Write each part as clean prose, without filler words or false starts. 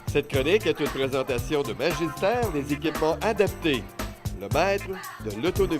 Cette chronique est une présentation de Magistère, les équipements adaptés, le maître de l'autonomie.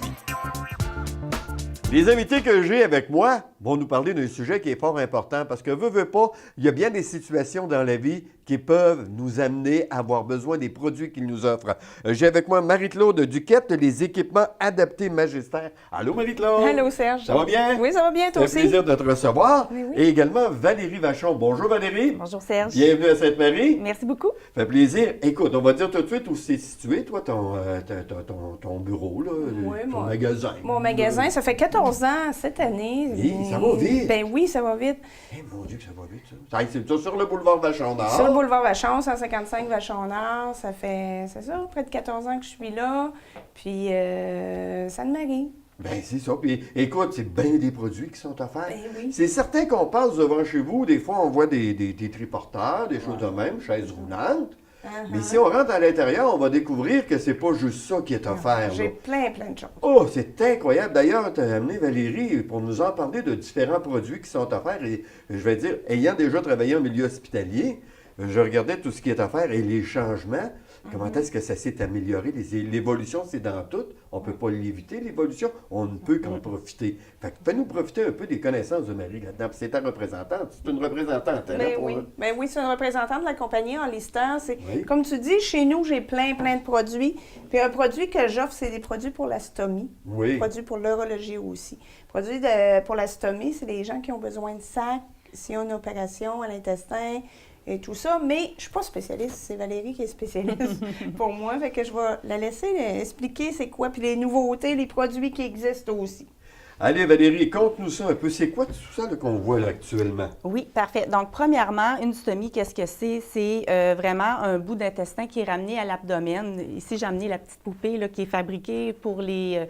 Les invités que j'ai avec moi vont nous parler d'un sujet qui est fort important parce que, veut pas, il y a bien des situations dans la vie qui peuvent nous amener à avoir besoin des produits qu'ils nous offrent. J'ai avec moi Marie-Claude Duquette, les équipements adaptés Magistère. Allô Marie-Claude? Allô Serge. Ça va bien? Oui, ça va bien, toi Ça aussi. fait plaisir de te recevoir. Oui, oui. Et également Valérie Vachon. Bonjour Valérie. Bonjour Serge. Bienvenue à Sainte-Marie. Merci beaucoup. Ça fait plaisir. Écoute, on va dire tout de suite où c'est situé, toi, ton bureau, là, Oui, ton magasin. Mon magasin, ça fait 14 ans cette année. Oui, ça va vite. Ben oui, ça va vite. Eh mon Dieu que ça va vite, ça. C'est sur le boulevard Vachon-Nord. Sur le boulevard Vachon, 155 Vachon-Nord, ça fait, c'est ça, près de 14 ans que je suis là. Puis, ça me marie. Ben c'est ça. Puis écoute, c'est bien des produits qui sont offerts. Ben oui. C'est certain qu'on passe devant chez vous, des fois on voit des triporteurs, des choses de même, chaises roulantes. Mais si on rentre à l'intérieur, on va découvrir que c'est pas juste ça qui est offert. J'ai là. plein de choses. Oh, c'est incroyable. D'ailleurs, tu as amené Valérie pour nous en parler de différents produits qui sont offerts. Et je vais dire, ayant déjà travaillé en milieu hospitalier, je regardais tout ce qui est offert et les changements. Comment est-ce que ça s'est amélioré? L'évolution, c'est dans tout. On ne peut pas l'éviter, l'évolution. On ne peut qu'en profiter. Fait que fais-nous profiter un peu des connaissances de Marie là-dedans. Puis c'est ta représentante. C'est une représentante. Hein, Ben pour oui. Ben oui, c'est une représentante de la compagnie en listant. Oui. Comme tu dis, chez nous, j'ai plein de produits. Puis un produit que j'offre, c'est des produits pour la stomie. Oui. Des produits pour l'urologie aussi. Produits pour la stomie, c'est les gens qui ont besoin de sac, s'ils ont une opération à l'intestin et tout ça. Mais je ne suis pas spécialiste, c'est Valérie qui est spécialiste pour moi. Fait que je vais la laisser expliquer c'est quoi, puis les nouveautés, les produits qui existent aussi. Allez, Valérie, conte-nous ça un peu. C'est quoi tout ça là, qu'on voit là, actuellement? Oui, parfait. Donc, premièrement, une stomie, qu'est-ce que c'est? C'est vraiment un bout d'intestin qui est ramené à l'abdomen. Ici, j'ai amené la petite poupée là, qui est fabriquée pour les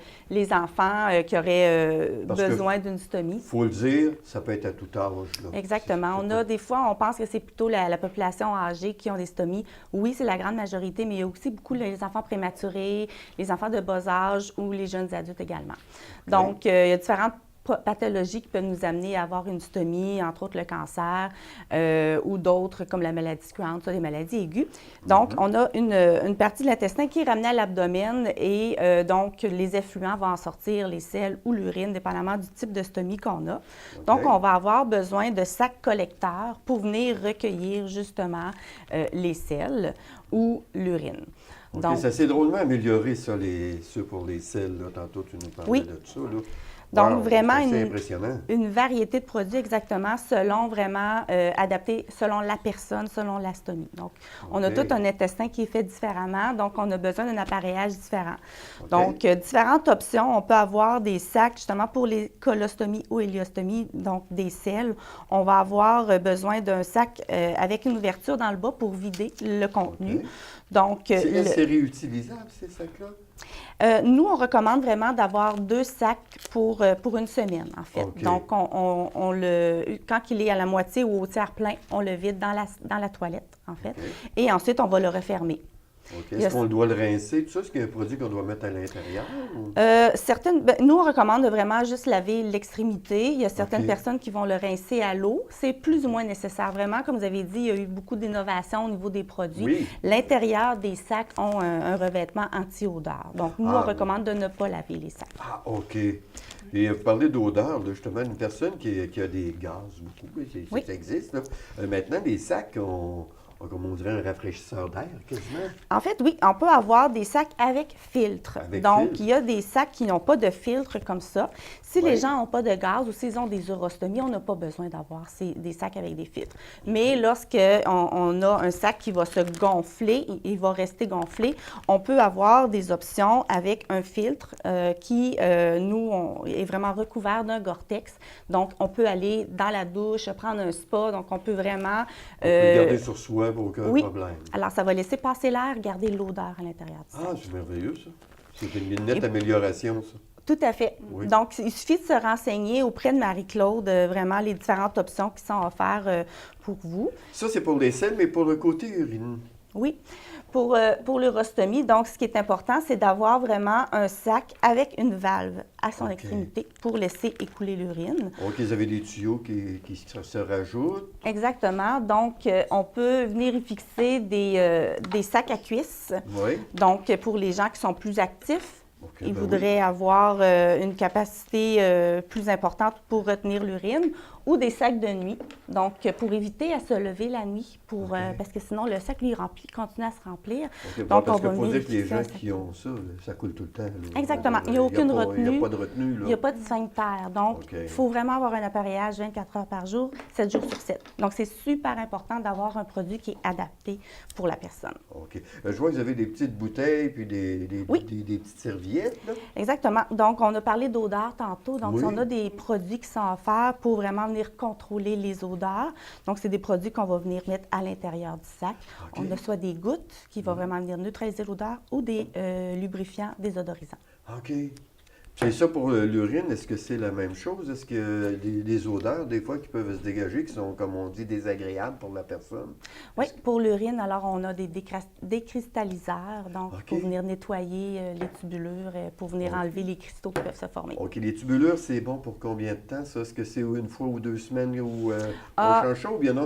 enfants qui auraient besoin d'une stomie. Il faut le dire, ça peut être à tout âge. Là. Exactement. Des fois, on pense que c'est plutôt la population âgée qui ont des stomies. Oui, c'est la grande majorité, mais il y a aussi beaucoup les enfants prématurés, les enfants de bas âge ou les jeunes adultes également. Okay. Donc, il y a différentes pathologies qui peuvent nous amener à avoir une stomie, entre autres le cancer ou d'autres comme la maladie Crohn, des maladies aiguës. Donc, on a une partie de l'intestin qui est ramenée à l'abdomen et donc les effluents vont en sortir, les selles ou l'urine, dépendamment du type de stomie qu'on a. Okay. Donc, on va avoir besoin de sacs collecteurs pour venir recueillir justement les selles ou l'urine. Okay, donc, ça s'est drôlement amélioré, ça, ceux pour les selles. Là. Tantôt, tu nous parlais de ça. Là. Donc, wow, vraiment une variété de produits exactement selon vraiment adaptés selon la personne, selon la stomie. Donc, on a tout un intestin qui est fait différemment, donc on a besoin d'un appareillage différent. Okay. Donc, différentes options. On peut avoir des sacs justement pour les colostomies ou héliostomies, donc des selles. On va avoir besoin d'un sac avec une ouverture dans le bas pour vider le contenu. Okay. Donc, c'est réutilisable, ces sacs-là? Nous, on recommande vraiment d'avoir 2 sacs pour une semaine, en fait. Okay. Donc, quand il est à la moitié ou au tiers plein, on le vide dans la toilette, en fait. Okay. Et ensuite, on va le refermer. Okay. Est-ce qu'on doit le rincer? Tout ça, est-ce qu'il y a un produit qu'on doit mettre à l'intérieur? Nous, on recommande de vraiment juste laver l'extrémité. Il y a certaines personnes qui vont le rincer à l'eau. C'est plus ou moins nécessaire. Vraiment, comme vous avez dit, il y a eu beaucoup d'innovations au niveau des produits. Oui. L'intérieur des sacs ont un revêtement anti-odeur. Donc, nous, on recommande de ne pas laver les sacs. Ah, OK. Et vous parlez d'odeur, justement, une personne qui a des gaz beaucoup, ça existe. Là. Maintenant, les sacs ont... comme on dirait un rafraîchisseur d'air, quasiment. En fait, oui, on peut avoir des sacs avec filtre. Donc, il y a des sacs qui n'ont pas de filtre comme ça. Si les gens n'ont pas de gaz ou s'ils ont des urostomies, on n'a pas besoin d'avoir des sacs avec des filtres. Mais lorsqu'on a un sac qui va se gonfler, il va rester gonflé, on peut avoir des options avec un filtre qui, est vraiment recouvert d'un Gore-Tex. Donc, on peut aller dans la douche, prendre un spa. Donc, on peut vraiment... on peut le garder sur soi. Aucun problème. Alors, ça va laisser passer l'air, garder l'odeur à l'intérieur du sac. Ah, c'est merveilleux, ça. C'est une nette amélioration, ça. Tout à fait. Oui. Donc, il suffit de se renseigner auprès de Marie-Claude, vraiment les différentes options qui sont offertes pour vous. Ça, c'est pour les selles, mais pour le côté urine. Oui. Pour l'urostomie, donc, ce qui est important, c'est d'avoir vraiment un sac avec une valve à son extrémité pour laisser écouler l'urine. OK, vous avez des tuyaux qui se rajoutent. Exactement. Donc, on peut venir y fixer des sacs à cuisses. Oui. Donc, pour les gens qui sont plus actifs, OK, ils ben voudraient avoir une capacité plus importante pour retenir l'urine, ou des sacs de nuit, donc pour éviter à se lever la nuit, parce que sinon le sac, lui, continue à se remplir. OK, Donc, parce on va qu'il faut venir dire que les fixer un gens sac. qui ont ça coule tout le temps. Là. Exactement. Il n'y a aucune retenue. Il n'y a pas de retenue. Là. Il n'y a pas de sphincter. Donc, OK. il faut vraiment avoir un appareillage 24 heures par jour, 7 jours sur 7. Donc, c'est super important d'avoir un produit qui est adapté pour la personne. OK. Je vois que vous avez des petites bouteilles puis des petites serviettes. Là. Exactement. Donc, on a parlé d'odeur tantôt. Donc, Oui. on a des produits qui sont offerts pour vraiment venir contrôler les odeurs. Donc, c'est des produits qu'on va venir mettre à l'intérieur du sac. OK. On a soit des gouttes qui vont vraiment venir neutraliser l'odeur ou des lubrifiants désodorisants. OK. C'est ça pour l'urine, est-ce que c'est la même chose? Est-ce qu'il y a des odeurs, des fois, qui peuvent se dégager, qui sont, comme on dit, désagréables pour la personne? Oui, pour l'urine, alors on a des décristalliseurs, donc OK. pour venir nettoyer les tubulures, pour venir enlever les cristaux qui peuvent se former. OK. Les tubulures, c'est bon pour combien de temps, ça? Est-ce que c'est une fois ou 2 semaines où on change ça, ou bien non,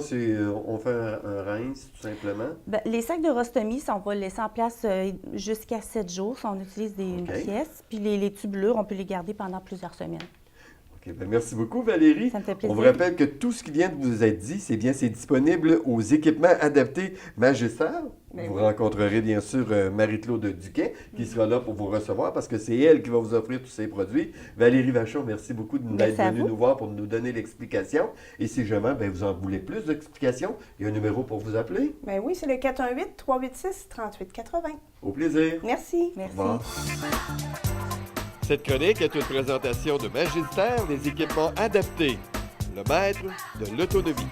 on fait un rince, tout simplement? Bien, les sacs d'urostomie, on va les laisser en place jusqu'à 7 jours si on utilise une pièce. Puis les tubulures, on peut les garder pendant plusieurs semaines. OK. Bien, merci beaucoup, Valérie. Ça me fait plaisir. On vous rappelle que tout ce qui vient de vous être dit, c'est disponible aux équipements adaptés Magister. Ben Vous oui. rencontrerez bien sûr Marie-Claude Duquet qui sera là pour vous recevoir parce que c'est elle qui va vous offrir tous ces produits. Valérie Vachon, merci beaucoup d'être Merci à venue vous. nous voir pour nous donner l'explication. Et si jamais vous en voulez plus d'explications, il y a un numéro pour vous appeler. Ben oui, c'est le 418-386-3880. Au plaisir. Merci. Merci. Au revoir. Cette chronique est une présentation de Magister, des équipements adaptés, le maître de l'autonomie.